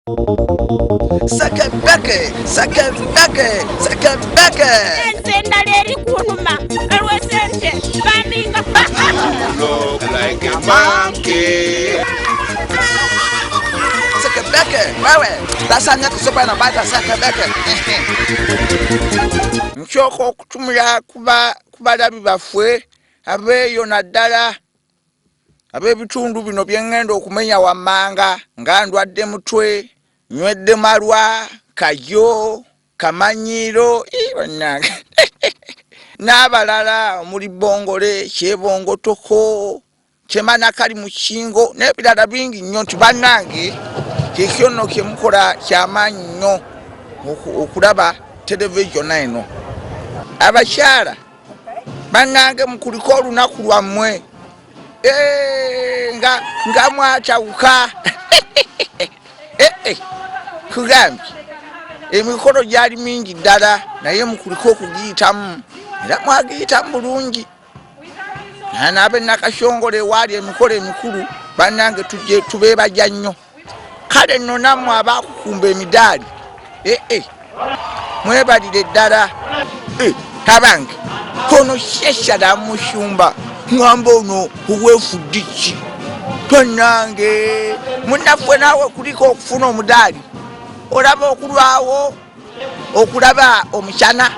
Sakabeke. Senda leri kunuma. Elwesente. Baminga. Look like a monkey. Sakabeke. Wewe. Tasanya kusopa na bata sakabeke. Nchoko kutumira kubalabi bafwe abeyo naddala abebitundu bino byengendo okumenya wamanga nga ndwadde mutwe nywedde malwa kayo kamanyiro ibannange n'abalala muri bongole kyebongotoko kyemana kali mu kingo n'ebirala bingi nnyo nti bannange kyekyono kyemukola kyamaanyi nnyo okulaba television eno. Abakyala bannange mukuliko olunaku lwammwe nga mwatawuka kugambye emikolo gyali mingi ddala naye mukuliko okugiyitamu era mwagiyitamu bulungi. N'abe nakashongole waali emikolo emikulu bannange tujje tubeebajja nnyo. Kale nno nammwe abaakukumba emidaali mwebalire ddala. Tabange kono sheshala mushumba ngamba ono uwefudiki tonange munafwe nawe kuliko okufuna omudaali olaba okulwawo okulaba omukyana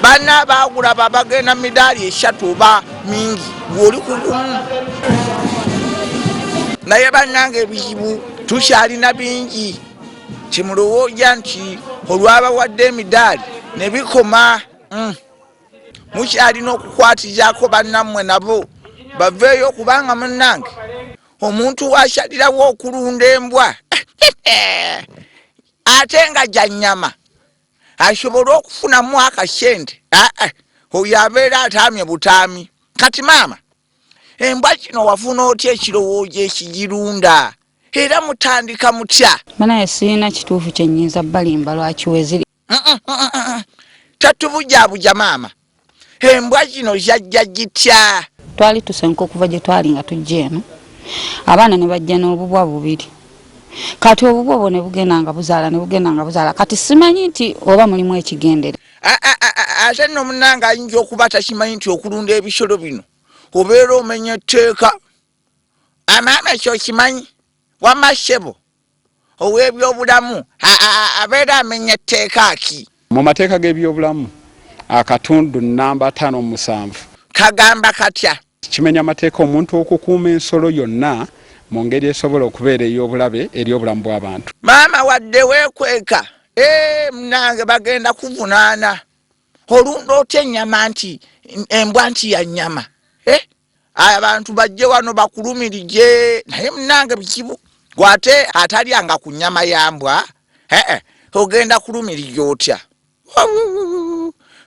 bana bagulaba bagenda midaali eshatu oba mingi gwoli kugumu naye bannange ebizibu tukyalina bingi kimulowooza nti olwaba wadde emidaali nebikoma. Mukyalina okukwatizaako bannammwe nabo baveeyo kubanga munnange omuntu wakyalirawo okulunda embwa ate nga gya nnyama asobole okufunamu akasente oyo abeera ataamye butaami. Kati maama embwa kino wafuna otya ekirowoozo ekigirunda era mutandika mutya? Banaye sirina kituufu kyennyinza balimba lwaki weziri tatubujjabujja maama. Embwa kino jajja gitya? Twali tusenka okuva gye twali nga tujja eno abaana ne bajja n'obubwa bubiri. Kati obubwa obwo ne bugenda nga buzaala kati simanyi nti oba mulimu ekigendere. Ate nno munnange ayinza okuba takimanyi nti okulunda ebisolo bino obeera omenya etteeka. Amaama ekyo kimanyi wamma ssebo ow'ebyobulamu abeera amenya etteeka ki? Mu mateeka g'ebyobulamu akatundu namba 57 kagamba katya? Kimenya amateeka omuntu okukuuma ensolo yonna mu ngeri esobola okubeera ey'obulabe eri obulamu bw'abantu. Maama wadde weekweka munange bagenda kuvunaana olunda otya ennyama nti embwa nti ya nnyama abantu bajje wano bakulumirije naye munange bikibu gwate atalyanga ku nnyama ya mbwa ogenda kulumirije otya?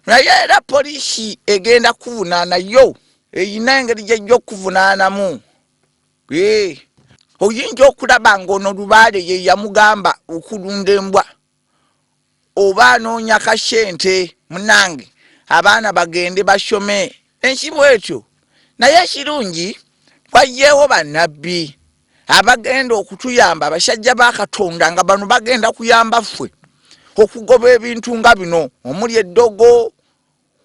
Naye era poliisi egenda kuvunaana yo eyina engeri gy'ejja okuvunaanamu. Oyinza okulaba ng'ono lubaale ye yamugamba okulunda embwa oba anoonya kasente munange abaana bagende basome ensi bwetyo. Naye ekirungi wajjeewo bannabbi abagenda okutuyamba abasajja ba Katonda nga bano bagenda kuyamba ffe okugoba ebintu nga bino omuli eddogo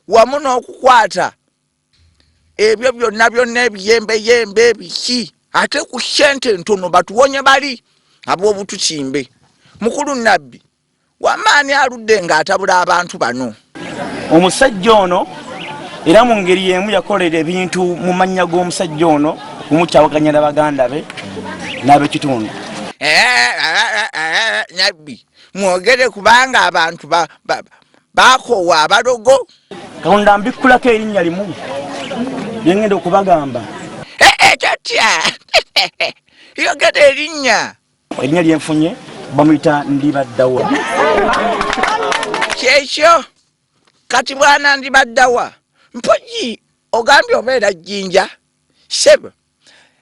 wamu n'okukwata ebyo byonna ebiyembeyembe biki ate ku ssente ntono batuwonye bali ab'obutukimbe. Mukulu Nabbi wamaani aludde ng'atabula abantu bano. Omusajja ono era mu ngeri y'emu yakolera ebintu mu mannya g'omusajja ono okumukyawaganya na baganda be n'ab'ekitundu. Nabbi mwogere kubanga abantu bakoowa abalogo. Katonda mbikkulako erinnya limu lyengenda okubagamba. Tatya yogera erinnya lyenfunye bamuyita Ndibaddawa. Kyekyo kati bwana Ndibaddawa mpoji ogambye obeera Jjinja sebo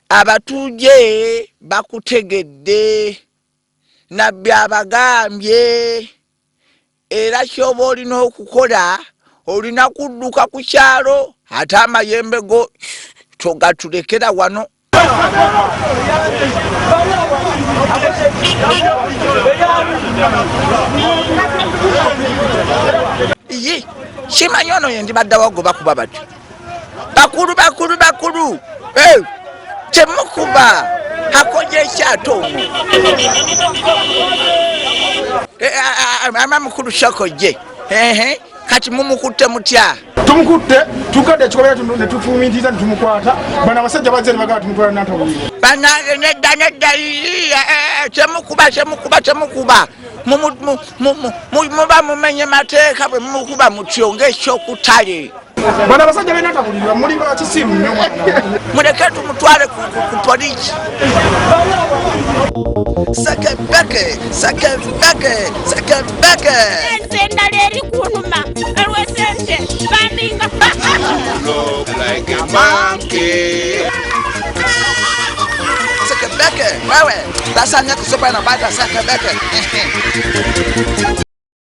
abatuje bakutegedde Nabbi abagambye era kyoba olina okukola olina kudduka ku kyalo ate amayembe go togatulekera wano. Ye simanyi ono ye ndibadde wagoba kuba batyo bakulu temukuba akoje ekyato ono ama mukulu Shokoje kati mumukutte mutya tumukutte tukadde ekikola kyatu ne tufumiitiza ne tumukwata bano abasajja bazze ne bagala tumutwala n'atabulira banange nedda temukuba muba mumenye mateeka bwe mumukuba mutyo ng'ekyokutale bano abasajja balina atabulirwa muli bakisimu nnyo mwana muleke tumutwale ku polisi sakebeke ense endala eri kunuma olw'esente baninga Look like a monkey. sakebeke wewe lasanya kusopana bata sakebeke